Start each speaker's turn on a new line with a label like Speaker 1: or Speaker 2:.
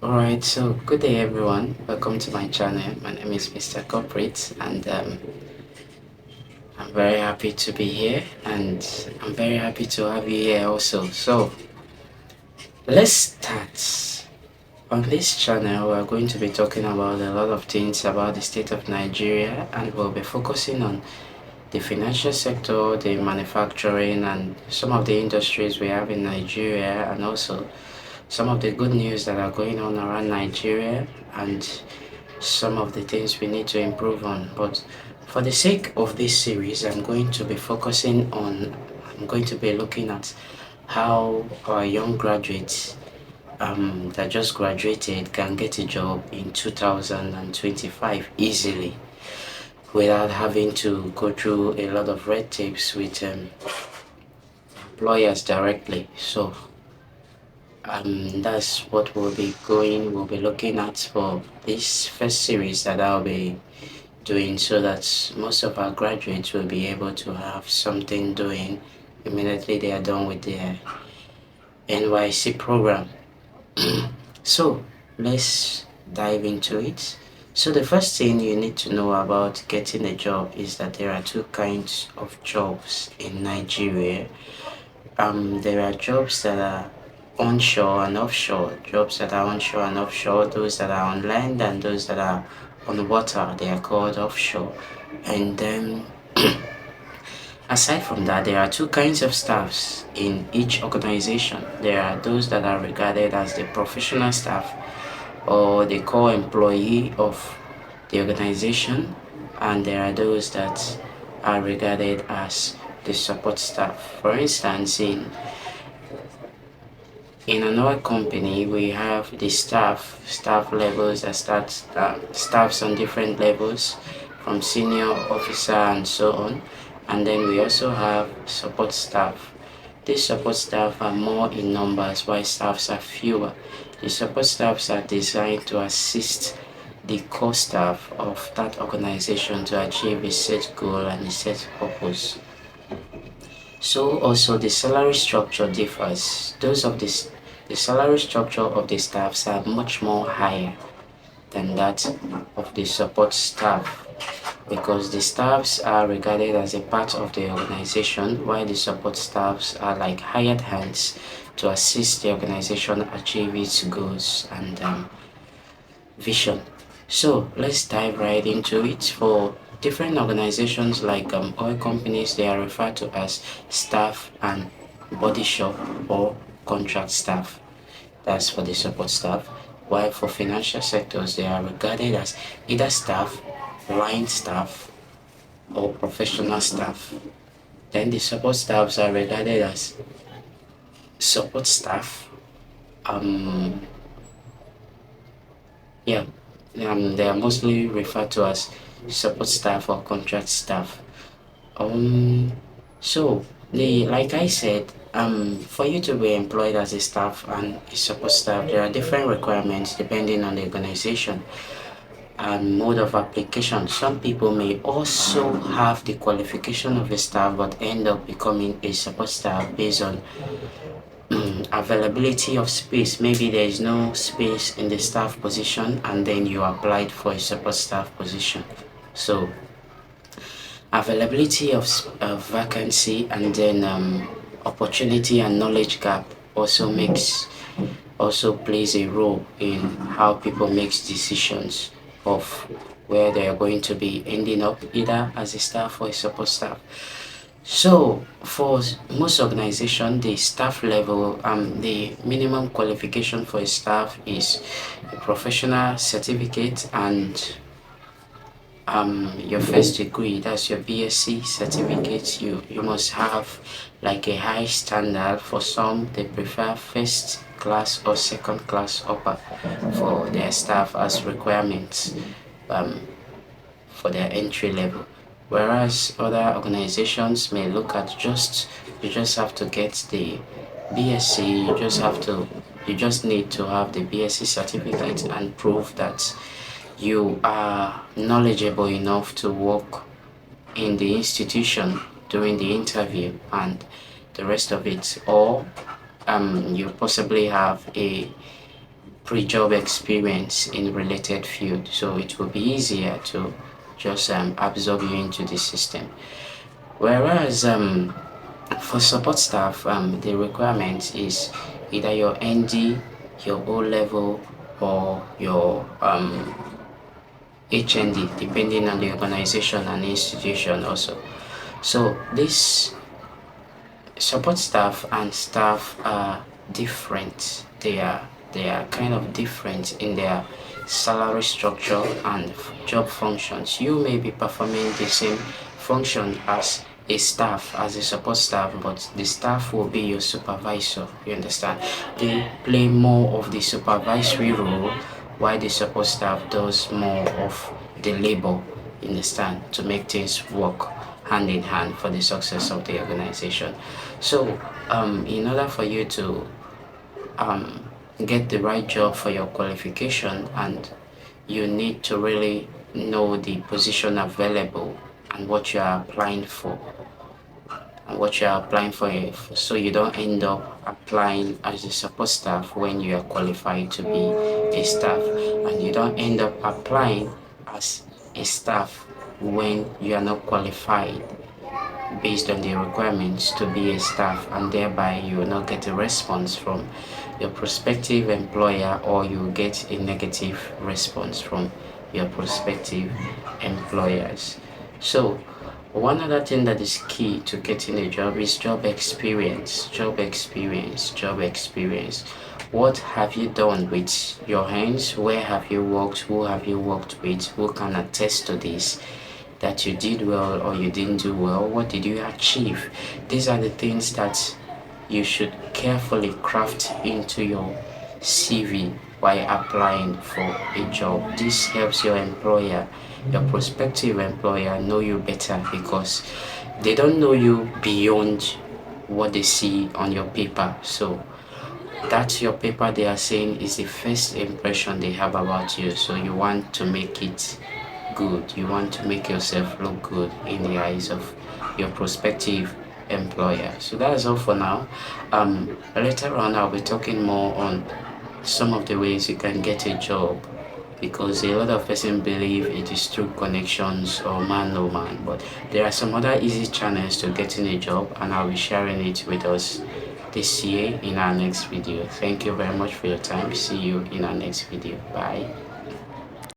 Speaker 1: Alright, so good day everyone. Welcome to my channel. My name is Mr. Corporate and I'm very happy to be here and I'm very happy to have you here also. So let's start. On this channel, we're going to be talking about a lot of things about the state of Nigeria and we'll be focusing on the financial sector, the manufacturing and some of the industries we have in Nigeria and also some of the good news that are going on around Nigeria and some of the things we need to improve on. But for the sake of this series, I'm going to be looking at how our young graduates that just graduated can get a job in 2025 easily without having to go through a lot of red tapes with employers directly. So that's what we'll be looking at for this first series that I'll be doing so that most of our graduates will be able to have something doing immediately they are done with their NYC program. So let's dive into it. So the first thing you need to know about getting a job is that there are two kinds of jobs in Nigeria. There are jobs that are onshore and offshore. Jobs that are onshore and offshore, those that are on land and those that are on water, they are called offshore. And then aside from that, there are two kinds of staffs in each organization. There are those that are regarded as the professional staff or the core employee of the organization, and there are those that are regarded as the support staff. For instance, in another company, we have the staff levels that staffs on different levels, from senior officer and so on. And then we also have support staff. These support staff are more in numbers, while staffs are fewer. The support staffs are designed to assist the core staff of that organization to achieve a set goal and a set purpose. So also the salary structure differs. The salary structure of the staffs are much more higher than that of the support staff because the staffs are regarded as a part of the organization while the support staffs are like hired hands to assist the organization achieve its goals and vision. So let's dive right into it. For different organizations like oil companies, they are referred to as staff and body shop or contract staff. That's for the support staff. While for financial sectors, they are regarded as either staff, line staff, or professional staff. Then the support staffs are regarded as support staff. Um, yeah, they are mostly referred to as support staff or contract staff. Um, so like I said, for you to be employed as a staff and a support staff, there are different requirements depending on the organization and mode of application. Some people may also have the qualification of a staff but end up becoming a support staff based on availability of space. Maybe there is no space in the staff position and then you applied for a support staff position. So availability of vacancy and then opportunity and knowledge gap also plays a role in how people make decisions of where they are going to be ending up either as a staff or a support staff. So for most organizations, the staff level, the minimum qualification for a staff is a professional certificate and your first degree, that's your BSc certificate. You must have like a high standard. For some, they prefer first class or second class upper for their staff as requirements um, for their entry level, whereas other organizations may look at you just have to get the BSc. You just need to have the BSc certificate and prove that you are knowledgeable enough to work in the institution during the interview and the rest of it, or you possibly have a pre-job experience in related field, so it will be easier to just absorb you into the system. Whereas for support staff, the requirement is either your ND, your O level, or your HND, depending on the organization and institution also. So this support staff and staff are different. They are kind of different in their salary structure and job functions. You may be performing the same function as a staff, as a support staff, but the staff will be your supervisor. You understand? They play more of the supervisory role, while the support staff does more of the labor. You understand? To make things work hand in hand for the success of the organization. So, in order for you to get the right job for your qualification, and you need to really know the position available and what you are applying for, so you don't end up applying as a support staff when you are qualified to be a staff, and you don't end up applying as a staff when you are not qualified based on the requirements to be a staff, and thereby you will not get a response from your prospective employer, or you will get a negative response from your prospective employers. So one other thing that is key to getting a job is job experience. What have you done with your hands? Where have you worked? Who have you worked with? Who can attest to this, that you did well or you didn't do well? What did you achieve? These are the things that you should carefully craft into your CV while applying for a job. This helps your employer, your prospective employer, know you better, because they don't know you beyond what they see on your paper. So that's your paper they are saying is the first impression they have about you. So you want to make it good. You want to make yourself look good in the eyes of your prospective employer. So that's all for now. Later on I'll be talking more on some of the ways you can get a job, because a lot of person believe it is through connections or man no man, but there are some other easy channels to getting a job, and I'll be sharing it with us this year in our next video. Thank you very much for your time. See you in our next video. Bye.